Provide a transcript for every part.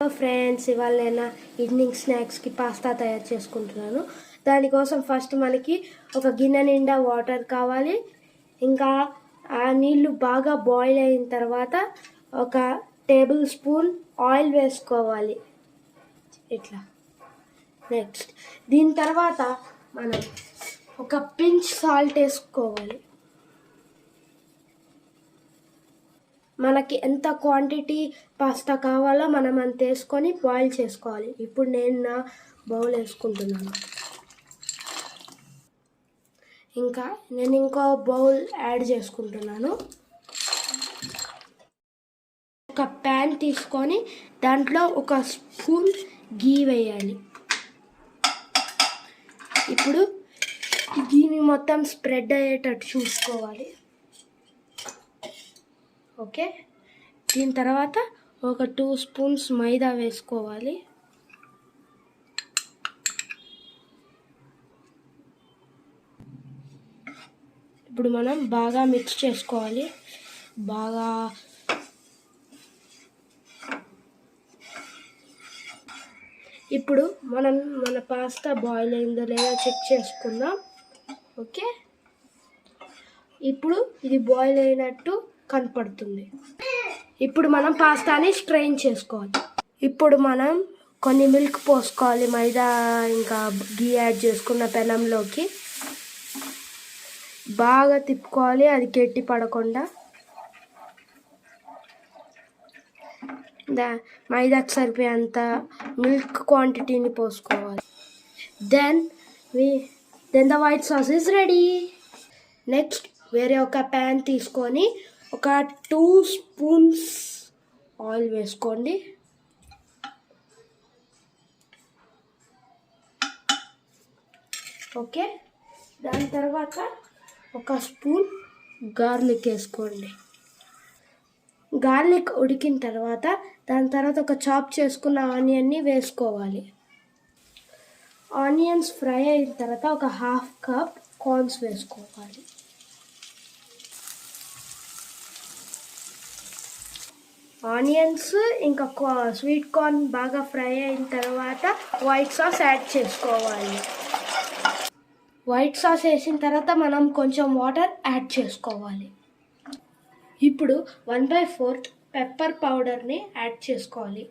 Friends, ఇవాళ నేను evening స్నాక్స్కి pasta తయారు చేసుకుంటున్నాను. దానికోసం ఫస్ట్ మనకి ఒక గిన్నె నిండా వాటర్ కావాలి. ఇంకా ఆ నీళ్ళు బాగా బాయిల్ అయిన తర్వాత ఒక టేబుల్ స్పూన్ ఆయిల్ వేసుకోవాలి ఇట్లా. నెక్స్ట్ దీని తర్వాత మనం ఒక పించ్ సాల్ట్ వేసుకోవాలి. మనకి ఎంత క్వాంటిటీ పాస్తా కావాలో మనం అంత వేసుకొని బాయిల్ చేసుకోవాలి. ఇప్పుడు నేను నా బౌల్ వేసుకుంటున్నాను. ఇంకా నేను ఇంకో బౌల్ యాడ్ చేసుకుంటున్నాను. ఒక ప్యాన్ తీసుకొని దాంట్లో ఒక స్పూన్ గీ వేయాలి. ఇప్పుడు గీని మొత్తం స్ప్రెడ్ అయ్యేటట్టు చూసుకోవాలి. ఓకే, దీని తర్వాత ఒక 2 స్పూన్స్ మైదా వేసుకోవాలి. ఇప్పుడు మనం బాగా మిక్స్ చేసుకోవాలి. ఇప్పుడు మన పాస్తా బాయిల్ అయిందో లేదో చెక్ చేసుకుందాం. ఓకే, ఇప్పుడు ఇది బాయిల్ అయినట్టు కనపడుతుంది. ఇప్పుడు మనం పాస్తాని స్ట్రెయిన్ చేసుకోవాలి. ఇప్పుడు మనం కొన్ని మిల్క్ పోసుకోవాలి మైదా ఇంకా గీ యాడ్ చేసుకున్న పెనంలోకి. బాగా తిప్పుకోవాలి, అది గట్టి పడకుండా. మైదాకు సరిపోయేంత మిల్క్ క్వాంటిటీని పోసుకోవాలి. Then the white sauce is ready. Next వేరే ఒక ప్యాన్ తీసుకొని ఒక 2 స్పూన్స్ ఆయిల్ వేసుకోండి. ఓకే, దాని తర్వాత ఒక స్పూన్ గార్లిక్ వేసుకోండి. గార్లిక్ ఉడికిన తర్వాత దాని తర్వాత ఒక చాప్ చేసుకున్న ఆనియన్ని వేసుకోవాలి. ఆనియన్స్ ఫ్రై అయిన తర్వాత ఒక 1/2 కప్ కార్న్స్ వేసుకోవాలి. ఆనియన్స్ ఇంకా స్వీట్ కార్న్ బాగా ఫ్రై అయిన తర్వాత వైట్ సాస్ యాడ్ చేసుకోవాలి. వైట్ సాస్ వేసిన తర్వాత మనం కొంచెం వాటర్ యాడ్ చేసుకోవాలి. ఇప్పుడు 1/4 పెప్పర్ పౌడర్ని యాడ్ చేసుకోవాలి.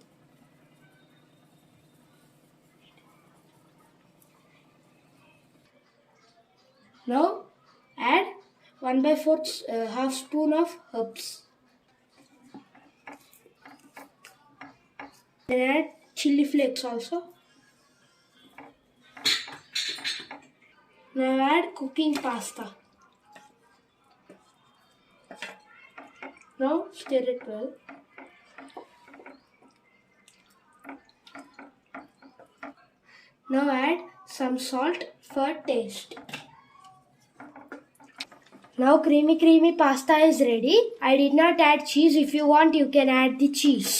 Now add 1/4 half spoon of herbs. Then add chili flakes also. Now add cooking pasta. Now stir it well. Now add some salt for taste. Now creamy pasta is ready. I did not add cheese. If you want, you can add the cheese.